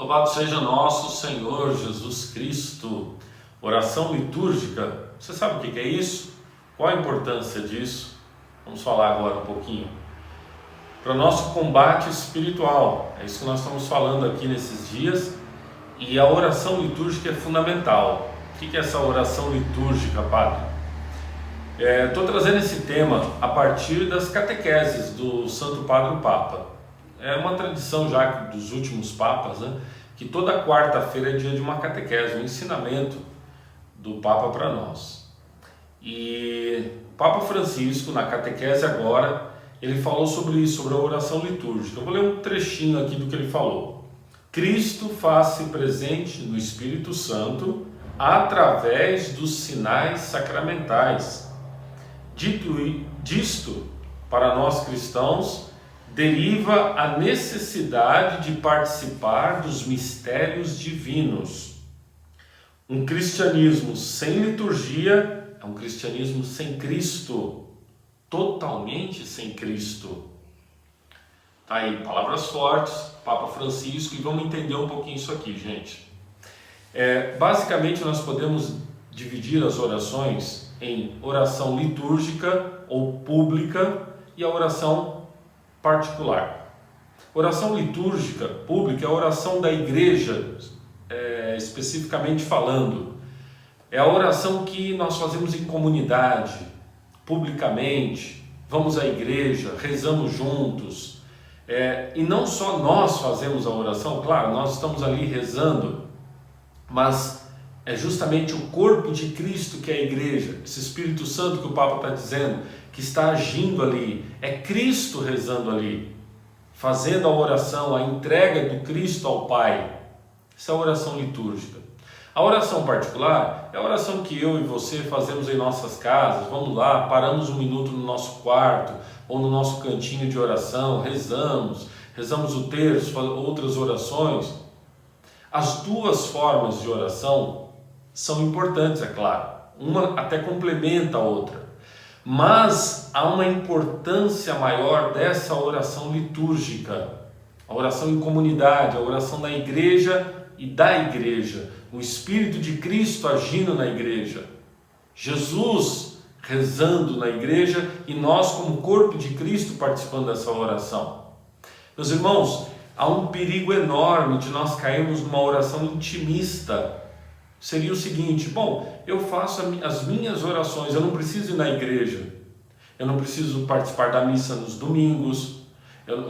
Louvado seja nosso Senhor Jesus Cristo. Oração litúrgica. Você sabe o que é isso? Qual a importância disso? Vamos falar agora um pouquinho. Para o nosso combate espiritual. É isso que nós estamos falando aqui nesses dias. E a oração litúrgica é fundamental. O que é essa oração litúrgica, Padre? Estou trazendo esse tema a partir das catequeses do Santo Padre o Papa. É uma tradição já dos últimos papas, né? Que toda quarta-feira é dia de uma catequese, um ensinamento do Papa para nós. E o Papa Francisco, na catequese agora, ele falou sobre isso, sobre a oração litúrgica. Eu vou ler um trechinho aqui do que ele falou. Cristo faz-se presente no Espírito Santo através dos sinais sacramentais. Disto, para nós cristãos, deriva a necessidade de participar dos mistérios divinos. Um cristianismo sem liturgia é um cristianismo sem Cristo, totalmente sem Cristo. Tá aí, palavras fortes, Papa Francisco, e vamos entender um pouquinho isso aqui, gente. Basicamente nós podemos dividir as orações em oração litúrgica ou pública e a oração particular. Oração litúrgica pública é a oração da igreja, especificamente falando. É a oração que nós fazemos em comunidade, publicamente, vamos à igreja, rezamos juntos. E não só nós fazemos a oração, claro, nós estamos ali rezando, mas é justamente o corpo de Cristo que é a igreja, esse Espírito Santo que o Papa está dizendo, que está agindo ali, é Cristo rezando ali, fazendo a oração, a entrega do Cristo ao Pai. Essa é a oração litúrgica. A oração particular é a oração que eu e você fazemos em nossas casas. Vamos lá, paramos um minuto no nosso quarto ou no nosso cantinho de oração, rezamos o terço, outras orações. As duas formas de oração são importantes, é claro. Uma até complementa a outra. Mas há uma importância maior dessa oração litúrgica, a oração em comunidade, a oração da igreja e da igreja, o Espírito de Cristo agindo na igreja, Jesus rezando na igreja e nós como corpo de Cristo participando dessa oração. Meus irmãos, há um perigo enorme de nós cairmos numa oração intimista. Seria o seguinte: bom, eu faço as minhas orações, eu não preciso ir na igreja, eu não preciso participar da missa nos domingos,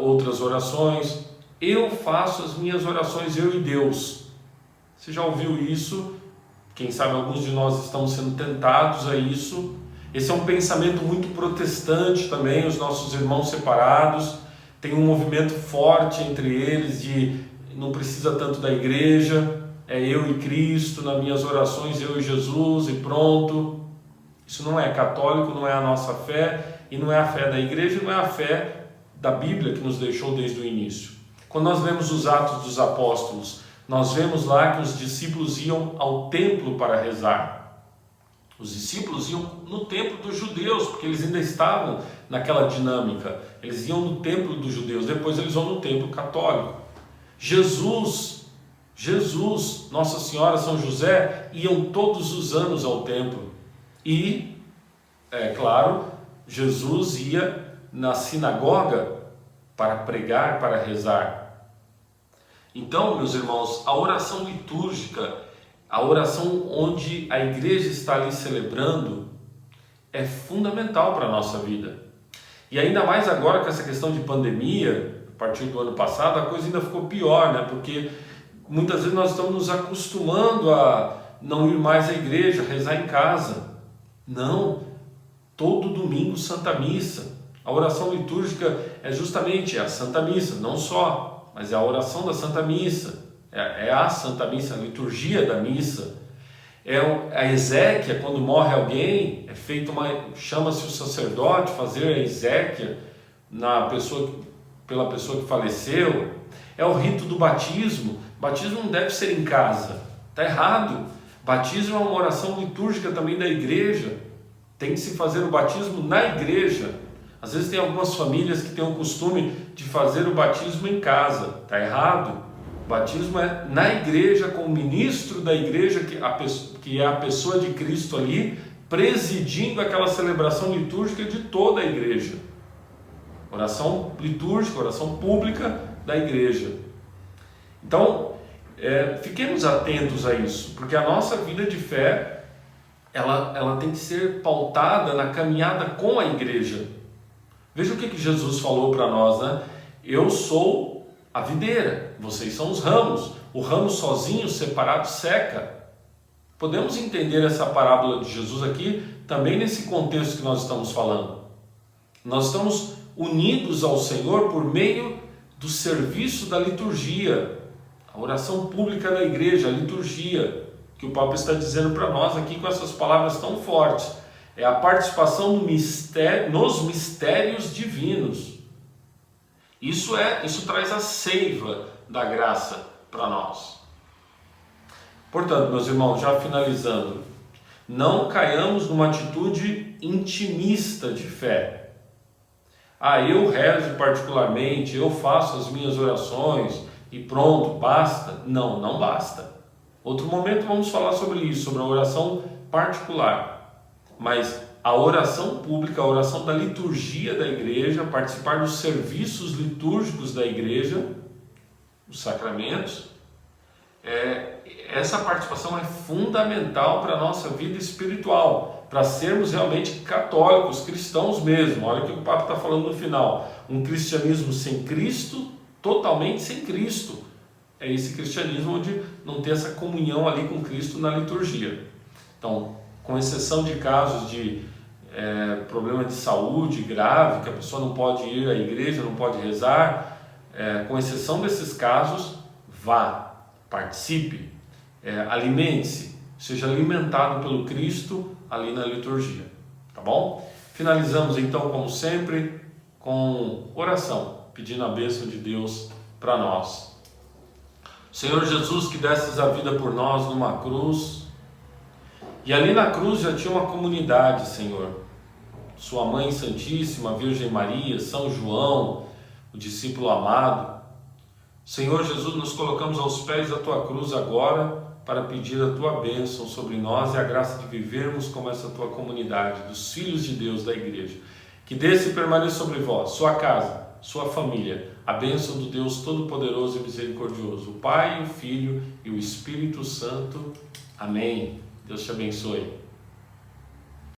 outras orações, eu faço as minhas orações, eu e Deus. Você já ouviu isso? Quem sabe alguns de nós estamos sendo tentados a isso. Esse é um pensamento muito protestante também, os nossos irmãos separados, tem um movimento forte entre eles de não precisa tanto da igreja, é eu e Cristo, nas minhas orações eu e Jesus e pronto. Isso não é católico, não é a nossa fé, e não é a fé da igreja, não é a fé da Bíblia que nos deixou desde o início. Quando nós vemos os Atos dos Apóstolos, nós vemos lá que os discípulos iam ao templo para rezar. Os discípulos iam no templo dos judeus, porque eles ainda estavam naquela dinâmica. Eles iam no templo dos judeus, depois eles vão no templo católico. Jesus, Nossa Senhora, São José iam todos os anos ao templo. E, claro, Jesus ia na sinagoga para pregar, para rezar. Então, meus irmãos, a oração litúrgica, a oração onde a igreja está ali celebrando, é fundamental para a nossa vida. E ainda mais agora com essa questão de pandemia, a partir do ano passado, a coisa ainda ficou pior, né? Porque muitas vezes nós estamos nos acostumando a não ir mais à igreja, rezar em casa. Não, todo domingo Santa Missa. A oração litúrgica é justamente a Santa Missa, não só, mas é a oração da Santa Missa, é a Santa Missa, a liturgia da missa. A exéquia, quando morre alguém, é feita chama-se o sacerdote fazer a exéquia pela pessoa que faleceu. É o rito do batismo. Batismo não deve ser em casa, está errado. Batismo é uma oração litúrgica também da igreja. Tem que se fazer o batismo na igreja. Às vezes tem algumas famílias que têm o costume de fazer o batismo em casa, está errado. O batismo é na igreja, com o ministro da igreja, que é a pessoa de Cristo ali, presidindo aquela celebração litúrgica de toda a igreja. Oração litúrgica, oração pública da igreja. Então, fiquemos atentos a isso, porque a nossa vida de fé, ela tem que ser pautada na caminhada com a igreja. Veja o que Jesus falou para nós, né? Eu sou a videira, vocês são os ramos. O ramo sozinho, separado, seca. Podemos entender essa parábola de Jesus aqui também nesse contexto que nós estamos falando. Nós estamos unidos ao Senhor por meio do serviço da liturgia, a oração pública da igreja, a liturgia, que o Papa está dizendo para nós aqui com essas palavras tão fortes. É a participação no nos mistérios divinos. Isso traz a seiva da graça para nós. Portanto, meus irmãos, já finalizando, não caiamos numa atitude intimista de fé. Eu rezo particularmente, eu faço as minhas orações e pronto, basta. Não, não basta. Outro momento vamos falar sobre isso, sobre a oração particular. Mas a oração pública, a oração da liturgia da igreja, participar dos serviços litúrgicos da igreja, os sacramentos, essa participação é fundamental para a nossa vida espiritual, para sermos realmente católicos, cristãos mesmo. Olha o que o Papa está falando no final. Um cristianismo sem Cristo, totalmente sem Cristo. É esse cristianismo onde não tem essa comunhão ali com Cristo na liturgia. Então, com exceção de casos de problema de saúde grave, que a pessoa não pode ir à igreja, não pode rezar, com exceção desses casos, vá, participe, alimente-se, seja alimentado pelo Cristo ali na liturgia, tá bom? Finalizamos então, como sempre, com oração, pedindo a bênção de Deus para nós. Senhor Jesus, que destes a vida por nós numa cruz, e ali na cruz já tinha uma comunidade, Senhor, Sua Mãe Santíssima, a Virgem Maria, São João, o discípulo amado. Senhor Jesus, nos colocamos aos pés da Tua cruz agora para pedir a Tua bênção sobre nós e a graça de vivermos como essa Tua comunidade, dos filhos de Deus da igreja. Que desça e permaneça sobre vós, sua casa, sua família, a bênção do Deus Todo-Poderoso e Misericordioso, o Pai, o Filho e o Espírito Santo. Amém. Deus te abençoe.